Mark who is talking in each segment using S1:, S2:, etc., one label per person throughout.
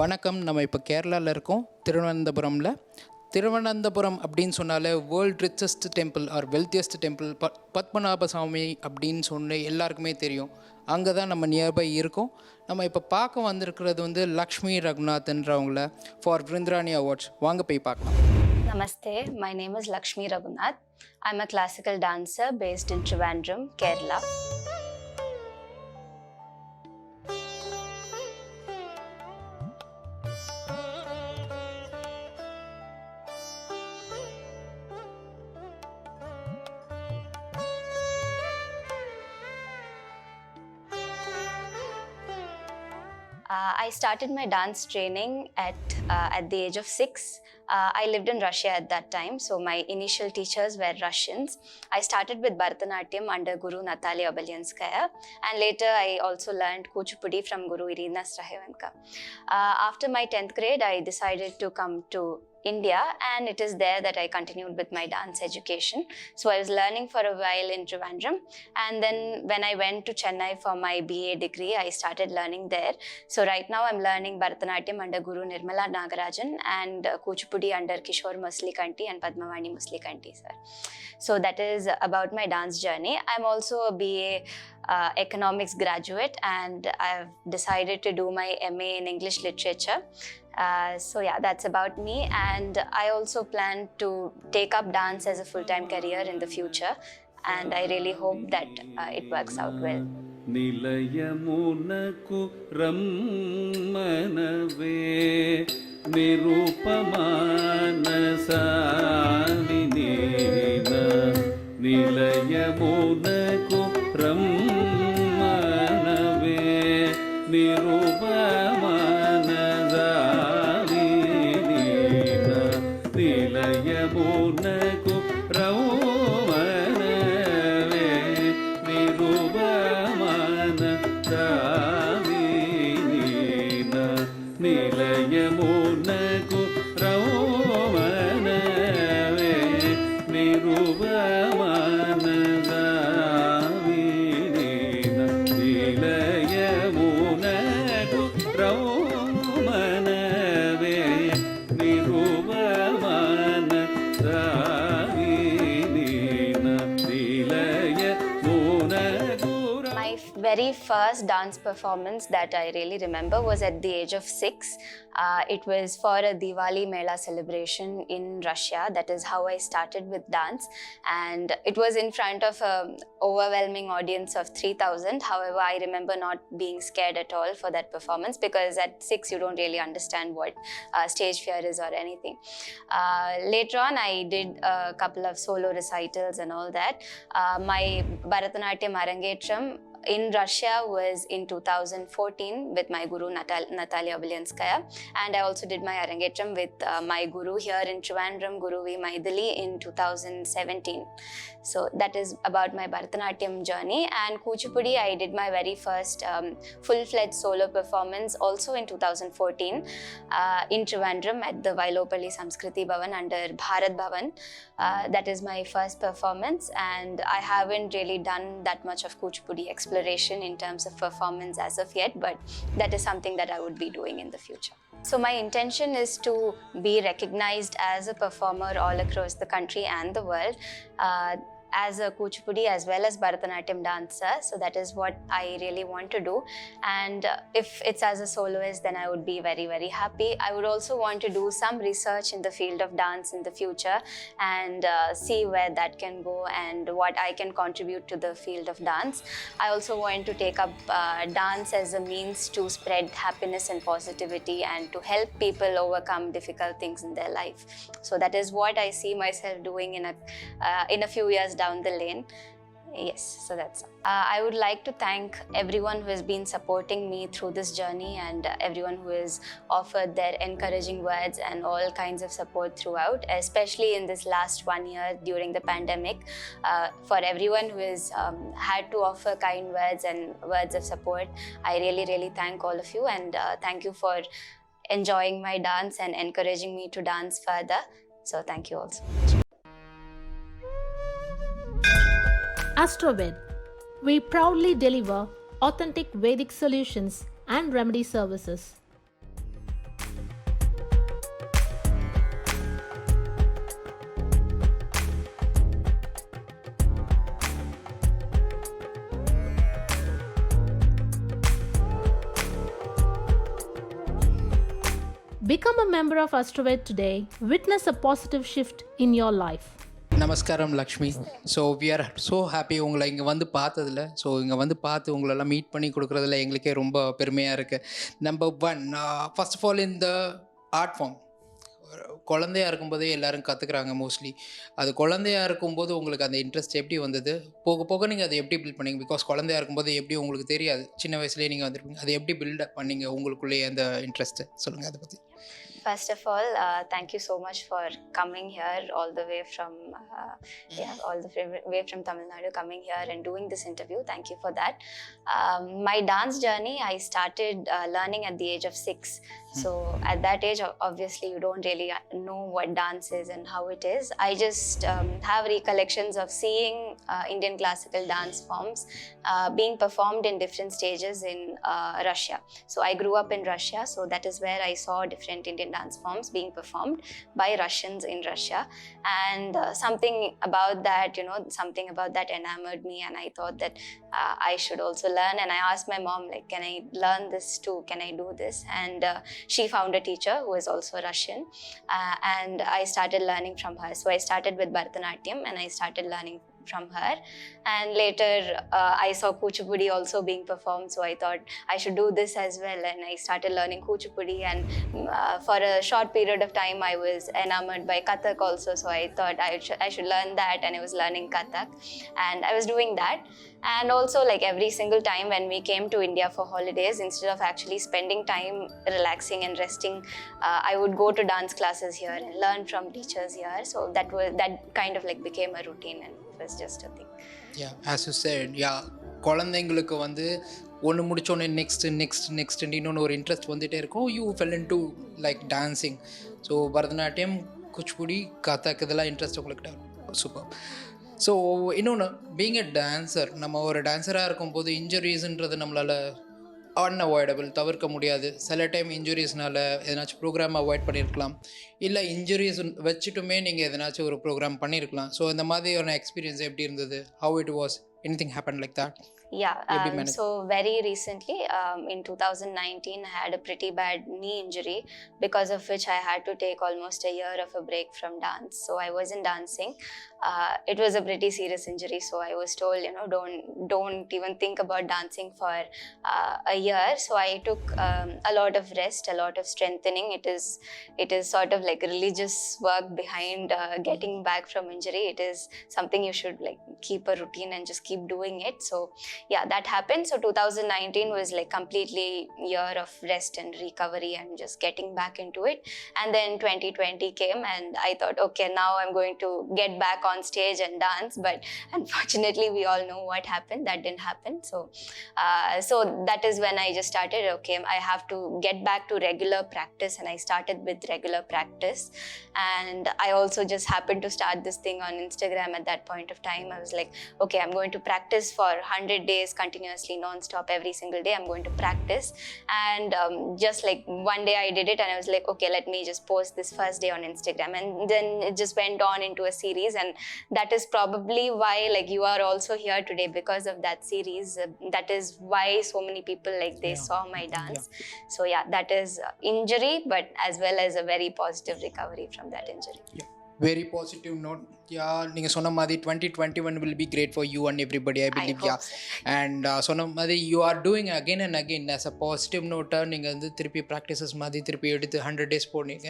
S1: வணக்கம். நம்ம இப்போ கேரளாவில் இருக்கோம், திருவனந்தபுரமில். திருவனந்தபுரம் அப்படின்னு சொன்னாலே world richest temple or wealthiest temple Padmanabha Swamy அப்படின்னு சொன்ன எல்லாருக்குமே தெரியும். அங்கே தான் நம்ம நியர்பை இருக்கோம். நம்ம இப்போ பார்க்க வந்திருக்கிறது லக்ஷ்மி ரகுநாத்ன்றவங்கள ஃபார் விருந்திராணி அவார்ட்ஸ். வாங்க போய் பார்க்கலாம்.
S2: Namaste, my name is Lakshmi Raghunath. I'm a classical dancer based in Trivandrum, Kerala. I started my dance training at the age of 6. I lived in Russia at that time, so my initial teachers were Russians. I started with Bharatanatyam under Guru Natalia Obolyanskaya, and later I also learned Kuchipudi from Guru Irina Strahevenka. After my 10th grade, I decided to come to India, and it is there that I continued with my dance education. So I was learning for a while in Trivandrum, and then when I went to Chennai for my BA degree, I started learning there. So right now I'm learning Bharatanatyam under Guru Nirmala Nagarajan and Kuchipudi under Kishore Muslikanti and Padmavani Muslikanti, sir. So that is about my dance journey. I'm also a BA economics graduate, and I've decided to do my MA in English literature. So yeah, that's about me, and I also plan to take up dance as a full-time career in the future, and I really hope that it works out well.
S3: నిలయమునకు రమ్మనవే నిరూపమానసానినేన నిలయమునకు రమ్మనవే నిరూపమానసానినేన నిలయమునకు రమ్మనవే నిరూపమానసానినేన నిలయమునకు రమ్మనవే నిరూపమానసానినేన నిలయమునకు రమ్మనవే నిరూపమానసానినేన నిలయమునకు
S2: My very first dance performance that I really remember was at the age of 6. It was for a Diwali Mela celebration in Russia. That is how I started with dance, and it was in front of an overwhelming audience of 3,000. However, I remember not being scared at all for that performance, because at 6 you don't really understand what stage fear is or anything. Later on, I did a couple of solo recitals and all that. My Bharatanatyam Arangetram in Russia was in 2014 with my Guru Natalia Obolyanskaya, and I also did my Arangetram with my Guru here in Trivandrum, Guru V. Maidali, in 2017. So that is about my Bharatanatyam journey. And Kuchipudi, I did my very first full-fledged solo performance also in 2014 in Trivandrum at the Vailopalli Samskriti Bhavan under Bharat Bhavan. That is my first performance, and I haven't really done that much of Kuchipudi exploration in terms of performance as of yet, but that is something that I would be doing in the future. So my intention is to be recognized as a performer all across the country and the world, as a Kuchipudi as well as Bharatanatyam dancer. So that is what I really want to do, and if it's as a soloist, then I would be very, very happy. I would also want to do some research in the field of dance in the future, and see where that can go and what I can contribute to the field of dance. I also want to take up dance as a means to spread happiness and positivity, and to help people overcome difficult things in their life. So that is what I see myself doing in a few years down the lane. Yes, so that's all. I would like to thank everyone who has been supporting me through this journey, and everyone who has offered their encouraging words and all kinds of support throughout, especially in this last 1 year during the pandemic. For everyone who has had to offer kind words and words of support, I really, really thank all of you, and thank you for enjoying my dance and encouraging me to dance further. So thank you also.
S4: Astroved. We proudly deliver authentic Vedic solutions and remedy services. Become a member of Astroved today. Witness a positive shift in your life.
S1: நமஸ்காரம் Lakshmi. So we are so happy உங்களை இங்கே வந்து பார்த்ததில். So இங்கே வந்து பார்த்து உங்களெல்லாம் meet பண்ணி கொடுக்குறதுல எங்களுக்கே ரொம்ப பெருமையாக இருக்குது. Number one, first of all இந்த ஆர்ட் ஃபார்ம் குழந்தையாக இருக்கும்போதே எல்லோரும் கற்றுக்குறாங்க மோஸ்ட்லி. அது குழந்தையாக இருக்கும்போது உங்களுக்கு அந்த இன்ட்ரெஸ்ட் எப்படி வந்தது? போக போக நீங்கள் அதை எப்படி பில்ட் பண்ணீங்க? பிகாஸ் குழந்தையாக இருக்கும்போது எப்படி உங்களுக்கு தெரியாது, சின்ன வயசுலேயே நீங்கள் வந்துருப்பீங்க. அதை எப்படி பில்டப் பண்ணீங்க உங்களுக்குள்ளேயே அந்த இன்ட்ரெஸ்ட்டு? சொல்லுங்கள் அதை பற்றி.
S2: First of all, thank you so much for coming here all the way from way from Tamil Nadu, coming here and doing this interview. Thank you for that. My dance journey, I started learning at the age of 6. So at that age, obviously you don't really know what dance is and how it is. I just have recollections of seeing Indian classical dance forms being performed in different stages in Russia. So I grew up in Russia, so that is where I saw different Indian dance forms being performed by Russians in Russia, and something about that enamored me, and I thought that I should also learn. And I asked my mom, like, can I learn this too? Can I do this? And she found a teacher who is also Russian, and I started learning from her. So I started with Bharatanatyam and I started learning from her, and later I saw Kuchipudi also being performed, so I thought I should do this as well, and I started learning Kuchipudi. And for a short period of time I was enamored by Kathak also, so I thought I should learn that, and I was learning Kathak and I was doing that. And also, like, every single time when we came to India for holidays, instead of actually spending time relaxing and resting, I would go to dance classes here and learn from teachers here. So that kind of like became a routine, and it was just a thing.
S1: Yeah, as you said, yeah, குழந்தைங்களுக்கு வந்து ஒன்று முடிச்சோடனே next இன்னொன்று ஒரு interest வந்துகிட்டே இருக்கும். You fell in to like dancing. So Bharatanatyam, Kuchipudi, Kathak இதெல்லாம் interest உங்கள்கிட்ட. சூப்பர். ஸோ இன்னொன்று, பீங் எ டான்ஸர், நம்ம ஒரு டான்ஸராக இருக்கும்போது இன்ஜுரிஸ்ன்றது நம்மளால் அன்அவாய்டபிள், தவிர்க்க முடியாது. சில டைம் இன்ஜுரிஸ்னால் எதனாச்சும் ப்ரோக்ராம் அவாய்ட் பண்ணியிருக்கலாம், இல்லை இன்ஜுரிஸ் வச்சுட்டுமே நீங்கள் எதனாச்சும் ஒரு ப்ரோக்ராம் பண்ணியிருக்கலாம். ஸோ இந்த மாதிரியான எக்ஸ்பீரியன்ஸ் எப்படி இருந்தது? How it was? Anything happen like that?
S2: Yeah, so very recently, in 2019, I had a pretty bad knee injury, because of which I had to take almost a year of a break from dance. So I wasn't dancing. It was a pretty serious injury, so I was told, don't even think about dancing for a year. So I took a lot of rest, a lot of strengthening. It is sort of like religious work behind getting back from injury. It is something you should like keep a routine and just keep doing it. So yeah, that happened. So 2019 was like completely year of rest and recovery and just getting back into it. And then 2020 came, and I thought, okay, now I'm going to get back on stage and dance. But unfortunately, we all know what happened. That didn't happen. So that is when I just started, okay, I have to get back to regular practice, and I started with regular practice. And I also just happened to start this thing on Instagram at that point of time. I was like, okay, I'm going to practice for 100 days continuously, non-stop, every single day I'm going to practice. And just like one day I did it, and I was like, okay, let me just post this first day on Instagram. And then it just went on into a series, and that is probably why like you are also here today, because of that series. That is why so many people like they saw my dance. So yeah, that is injury, but as well as a very positive recovery from that injury.
S1: Very positive note. Yeah, நீங்கள் சொன்ன மாதிரி 2021 will be great for you and everybody, I believe.
S2: I hope so.
S1: And சொன்ன மாதிரி you are doing again and again as a positive note. நீங்கள் வந்து திருப்பி practices மாதிரி திருப்பி எடுத்து 100 days போனீங்க.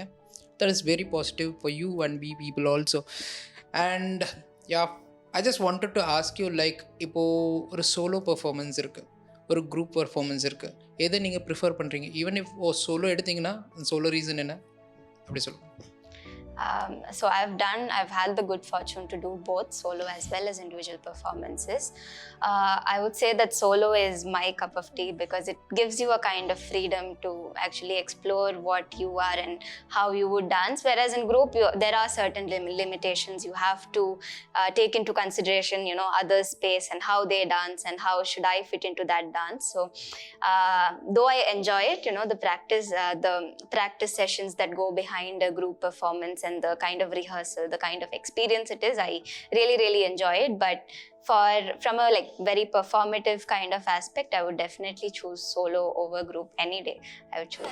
S1: That is very positive for you and we people also. And yeah, I just wanted to ask you, like, இப்போது ஒரு solo performance இருக்குது, ஒரு குரூப் பர்ஃபார்மன்ஸ் இருக்குது, எதை நீங்கள் ப்ரிஃபர் பண்ணுறீங்க? ஈவன் இஃப் சோலோ எடுத்திங்கன்னா சோலோ ரீசன் என்ன அப்படி சொல்லுங்கள்.
S2: So I've had the good fortune to do both solo as well as individual performances. I would say that solo is my cup of tea, because it gives you a kind of freedom to actually explore what you are and how you would dance. Whereas in group, there are certain limitations. You have to take into consideration, others' pace and how they dance and how should I fit into that dance. So though I enjoy it, the practice sessions that go behind a group performance and the kind of rehearsal, the kind of experience it is, I really, really enjoy it. But from a like very performative kind of aspect, I would definitely choose solo over group any day. I would choose.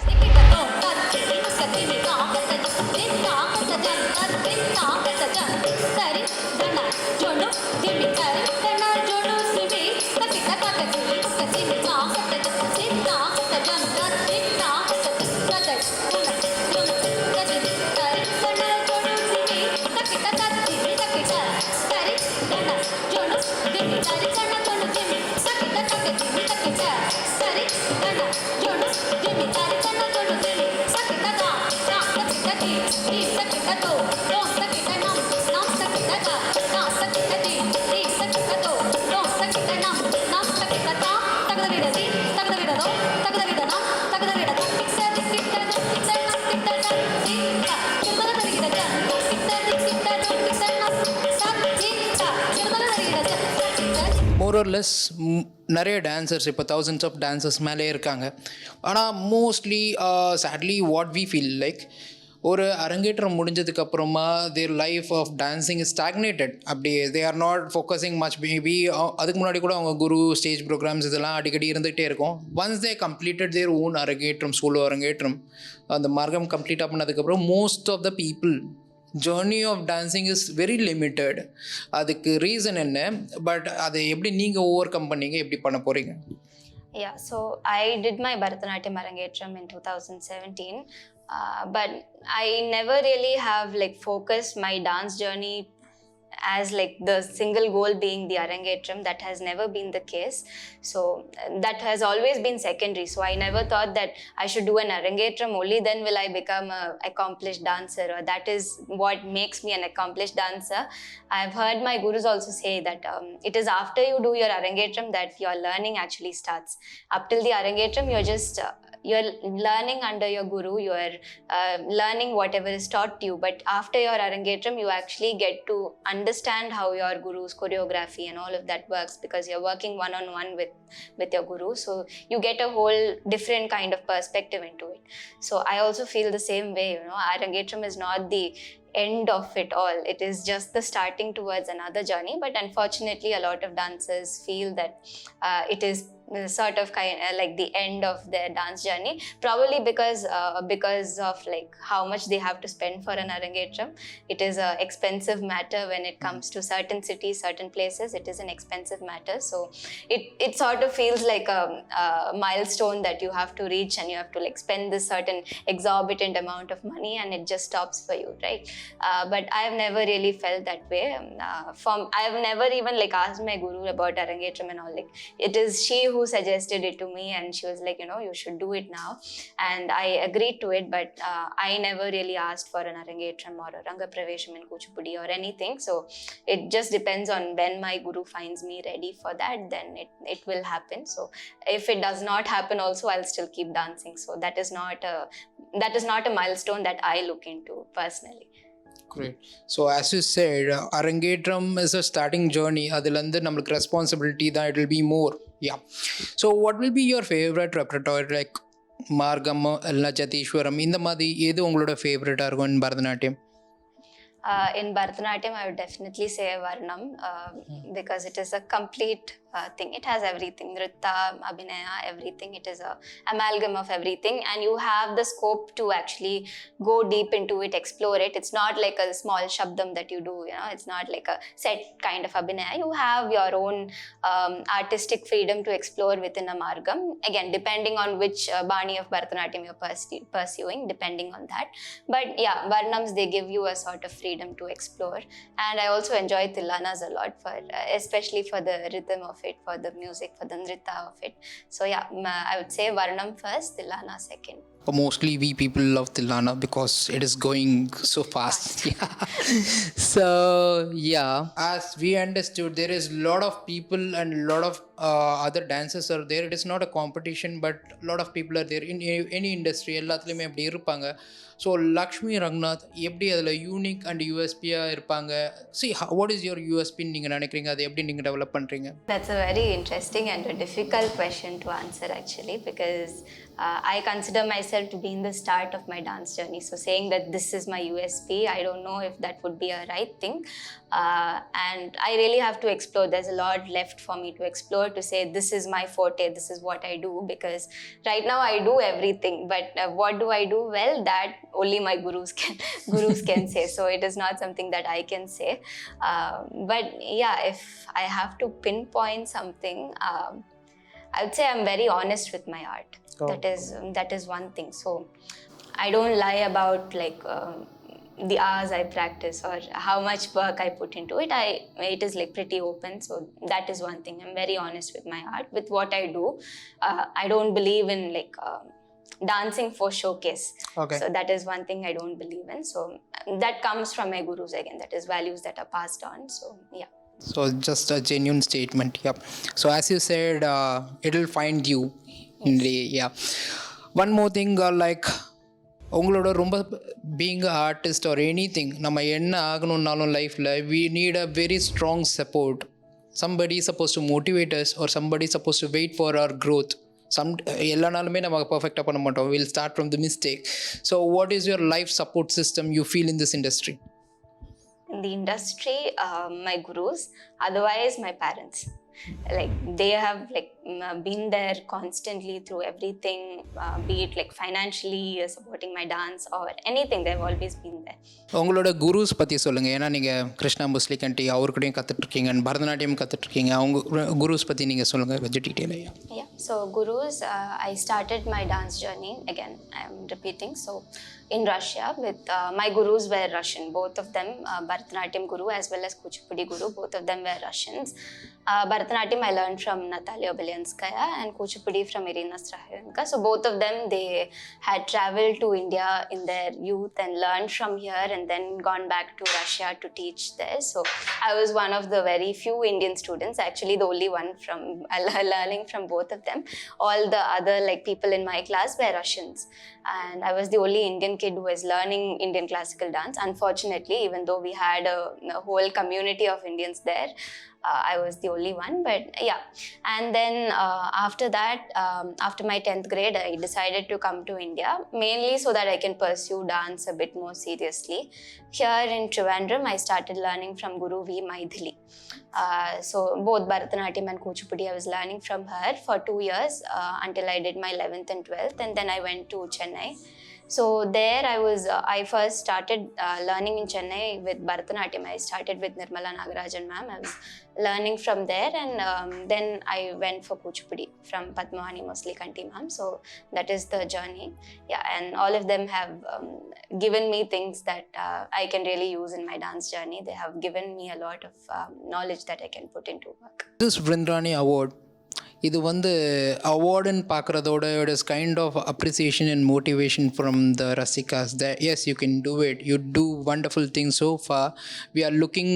S1: More or less நிறைய dancers இப்போ thousands of dancers மேலே இருக்காங்க. ஆனால் mostly sadly what we feel like ஒரு அரங்கேற்றம் முடிஞ்சதுக்கப்புறமா their life of dancing is stagnated. அப்படி they are not focusing much. Maybe அதுக்கு முன்னாடி கூட அவங்க குரு ஸ்டேஜ் ப்ரோக்ராம்ஸ் இதெல்லாம் அடிக்கடி இருந்துகிட்டே இருக்கும். Once they completed their own arangetram, solo arangetram, அந்த மார்க்கம் கம்ப்ளீட்டாக பண்ணதுக்கப்புறம் most of the people journey of dancing is very limited. அதுக்கு ரீசன் என்ன, பட் அதை எப்படி நீங்கள் ஓவர் கம் பண்ணீங்க, எப்படி பண்ண போகிறீங்க?
S2: Yeah, so I did my Bharatanatyam Arangetram in 2017, but I never really have like focused my dance journey as like the single goal being the Arangetram. That has never been the case. So that has always been secondary. So I never thought that I should do an Arangetram, only then will I become a accomplished dancer, or that is what makes me an accomplished dancer. I've heard my gurus also say that it is after you do your Arangetram that your learning actually starts. Up till the Arangetram, you're just you're learning under your guru, you're learning whatever is taught to you, but after your Arangetram you actually get to understand how your guru's choreography and all of that works, because you're working one-on-one with your guru, so you get a whole different kind of perspective into it. So I also feel the same way, you know, Arangetram is not the end of it all. It is just the starting towards another journey, but unfortunately a lot of dancers feel that it is sort of like the end of their dance journey, probably because of like how much they have to spend for an Arangetram. It is a expensive matter when it comes to certain cities, certain places. It is an expensive matter, so it sort of feels like a milestone that you have to reach, and you have to like spend this certain exorbitant amount of money, and it just stops for you, right? But I have never really felt that way. I have never even like asked my guru about Arangetram and all. Like it is she who suggested it to me, and she was like, you know, you should do it now, and I agreed to it. But I never really asked for an Arangetram or a Ranga Pravesham in Kuchipudi or anything. So it just depends on when my guru finds me ready for that, then it will happen. So if it does not happen also, I'll still keep dancing. So that is not a milestone that I look into personally.
S1: Great. So as you said, Arangetram is a starting journey. அதிலேருந்து நம்மளுக்கு responsibility தான், it will be more. Yeah. So what will be your favourite repertoire, like margam இல்லைனா ஜதீஸ்வரம், இந்த மாதிரி எது உங்களோட ஃபேவரட்டாக இருக்கும் இன் Bharatanatyam?
S2: In Bharatanatyam, I would definitely say Varnam, because it is a complete thing. It has everything, Nritta, Abhinaya, everything. It is a amalgam of everything, and you have the scope to actually go deep into it, explore it. It's not like a small shabdam that you do, you know, it's not like a set kind of Abhinaya. You have your own artistic freedom to explore within a margam. Again, depending on which Bani of Bharatanatyam you're pursuing, depending on that. But yeah, Varnams, they give you a sort of freedom to explore. And I also enjoy Tillanas a lot, for especially for the rhythm of it, for the music, for the nritta of it. So yeah, I would say Varnam first, Tillana second.
S1: Mostly we people love Tillana because it is going so fast. Yeah. So yeah, as we understood, there is a lot of people and a lot of other dancers are there. It is not a competition, but a lot of people are there in any industry. எல்லாத்துலேயுமே அப்படி இருப்பாங்க. So Lakshmi Ranganath எப்படி அதில் unique and யூஎஸ்பியாக இருப்பாங்க? What is your யூஎஸ்பின்னு நீங்கள் நினைக்கிறீங்க? அதை எப்படி நீங்கள் டெவலப் பண்ணுறீங்க?
S2: That's a very interesting and a difficult question to answer actually, because I consider myself to be in the start of my dance journey. So saying that this is my USP, I don't know if that would be a right thing. And I really have to explore. There's a lot left for me to explore, to say this is my forte, this is what I do, because right now I do everything, but what do I do well, that only my gurus can say. So it is not something that I can say. But yeah, if I have to pinpoint something, I would say I'm very honest with my art.
S1: Oh.
S2: That is one thing. So I don't lie about like the hours I practice or how much work I put into it. It is like pretty open. So that is one thing. I'm very honest with my art, with what I do. I don't believe in like dancing for showcase.
S1: Okay.
S2: So that is one thing I don't believe in. So that comes from my gurus again. That is values that are passed on. So yeah.
S1: So just a genuine statement. Yep. So as you said, it'll find you. Yeah. One more thing, like உங்களோட ரொம்ப being a artist or any thing, நம்ம என்ன ஆகணுன்னாலும் லைஃப்பில் we need a very strong support. Somebody supposed to motivate us or somebody supposed to wait for our growth. எல்லா நாளுமே நம்ம பர்ஃபெக்டாக பண்ண மாட்டோம். Will start from the mistake. So what is your life support system you feel in this industry?
S2: In the industry, my gurus, otherwise my parents. Like they have like been there constantly through everything, be it like financially supporting my dance or anything. They've always been there.
S1: உங்களோட குருஸ் பற்றி சொல்லுங்கள். ஏன்னா நீங்கள் Krishna முஸ்லிக் aunty அவர்கிட்டையும் கற்றுட்ருக்கீங்க, Bharatanatyam கற்றுட்ருக்கீங்க. அவங்க குருஸ் பற்றி நீங்கள் சொல்லுங்கள் கொஞ்சம் டீட்டெயிலாக.
S2: Yeah, so gurus, I started my dance journey, again I'm repeating, so in Russia with my gurus were Russian, both of them, Bharatanatyam guru as well as Kuchipudi guru, both of them were Russians. Bharatanatyam I learned from Natalia Obelinskaya and Kuchipudi from Irina Strahinka. So both of them, they had traveled to India in their youth and learned from here and then gone back to Russia to teach there. So I was one of the very few Indian students, actually the only one from learning from both of them. All the other like people in my class were Russians, and I was the only Indian kid who was learning Indian classical dance. Unfortunately, even though we had a whole community of Indians there, I was the only one. But yeah, and then after that, after my 10th grade, I decided to come to India, mainly so that I can pursue dance a bit more seriously. Here in Trivandrum, I started learning from Guru V. Maithili. So both Bharatanatyam and Kuchipudi, I was learning from her for 2 years until I did my 11th and 12th, and then I went to Chennai. So there I first started learning in Chennai with Bharatanatyam. I started with Nirmala Nagarajan ma'am. I was learning from there, and then I went for Kuchipudi from Padmavani Muslikanti ma'am. So that is the journey. Yeah, and all of them have given me things that I can really use in my dance journey. They have given me a lot of knowledge that I can put into work.
S1: This Vrindrani Award, இது வந்து அவார்டுன்னு பார்க்குறதோட it is kind of appreciation and motivation from the rasikas the yes you can do it, you do wonderful things so far. We are looking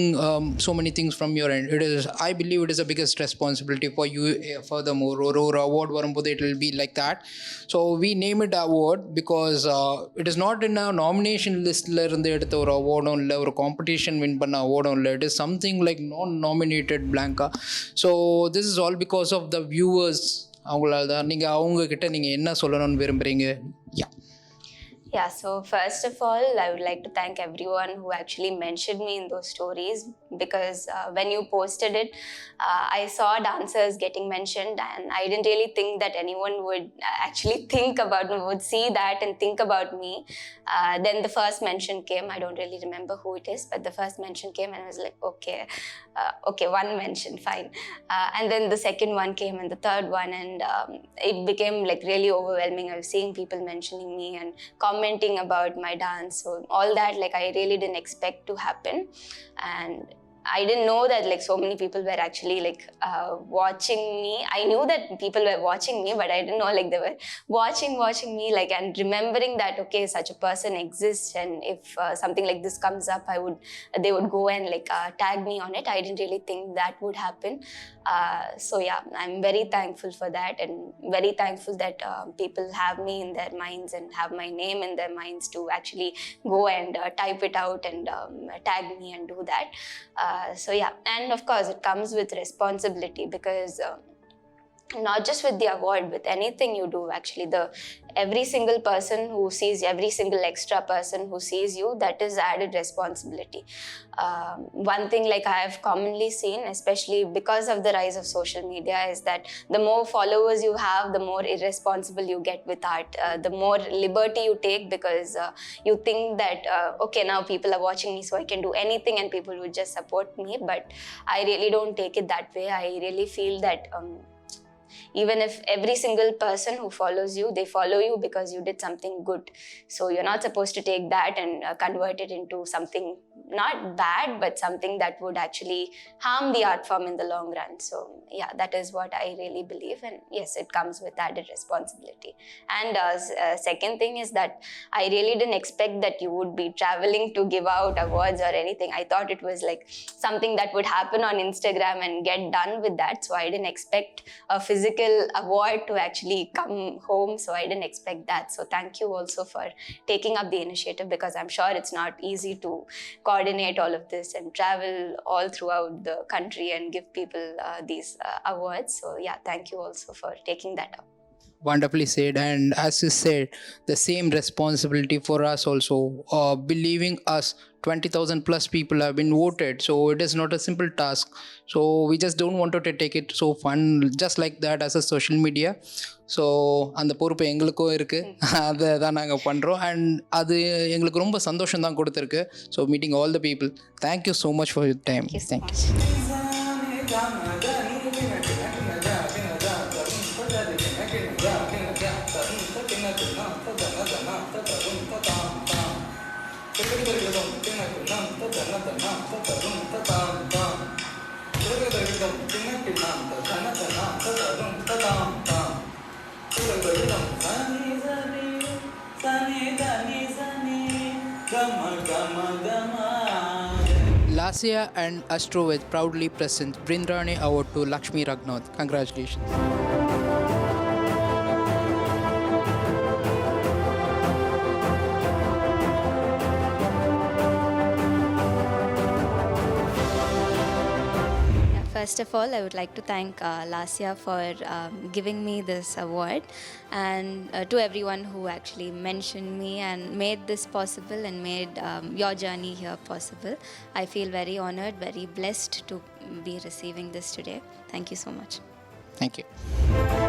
S1: so many things from your end. It is I believe it is a biggest responsibility for you further more. ஒரு award வரும்போது it will be like that. So we name it award because it is not in a nomination லிஸ்ட்டில் இருந்து எடுத்த ஒரு அவார்டும் இல்லை, ஒரு competition win பண்ண அவார்டும் இல்லை. It is something like non nominated பிளாங்கா. So this is all because of the viewers. அவங்களால தான். நீங்கள் அவங்கக்கிட்ட நீங்கள் என்ன சொல்லணும்னு விரும்புகிறீங்க? Yeah.
S2: Yeah, so first of all, I would like to thank everyone who actually mentioned me in those stories, because when you posted it, I saw dancers getting mentioned, and I didn't really think that anyone would actually would see that and think about me. Then the first mention came. I don't really remember who it is, but the first mention came and I was like, okay, one mention, fine. And then the second one came and the third one, and it became like really overwhelming. I was seeing people mentioning me and commenting about my dance. So all that, like, I really didn't expect to happen. And I didn't know that like so many people were actually like watching me. I knew that people were watching me, but I didn't know like they were watching me, like, and remembering that okay, such a person exists, and if something like this comes up, they would go and like tag me on it. I didn't really think that would happen. So yeah, I'm very thankful for that, and very thankful that people have me in their minds and have my name in their minds to actually go and type it out and tag me and do that. So yeah, and of course it comes with responsibility, because not just with the award, with anything you do, actually, every single person who sees, every single extra person who sees you, that is added responsibility. One thing like I have commonly seen, especially because of the rise of social media, is that the more followers you have, the more irresponsible you get with art, the more liberty you take, because you think that okay, now people are watching me, so I can do anything and people would just support me. But I really don't take it that way. I really feel that even if every single person who follows you, they follow you because you did something good. So you're not supposed to take that and convert it into something not bad, but something that would actually harm the art form in the long run. So yeah, that is what I really believe. And yes, it comes with added responsibility. And second thing is that I really didn't expect that you would be traveling to give out awards or anything. I thought it was like something that would happen on Instagram and get done with that. So I didn't expect a physical award to actually come home. So I didn't expect that. So thank you also for taking up the initiative, because I'm sure it's not easy to coordinate all of this and travel all throughout the country and give people these awards. So yeah, thank you also for taking that up.
S1: Wonderfully said. And as you said, the same responsibility for us also, believing us. 20,000 plus people have been voted, so it is not a simple task. So we just don't want to take it so fun just like that as a social media. So அந்த பொறுப்பு எங்களுக்கும் இருக்குது, அதை தான் நாங்கள் பண்ணுறோம். And அது எங்களுக்கு ரொம்ப சந்தோஷம் தான் கொடுத்துருக்கு. So meeting all the people, thank you so much for your time. Thank you. Lasya and Astroved proudly present Brindrani Award to Lakshmi Raghunath. Congratulations.
S2: First of all, I would like to thank Lasya for giving me this award, and to everyone who actually mentioned me and made this possible and made your journey here possible. I feel very honored, very blessed to be receiving this today. Thank you so much.
S1: Thank you.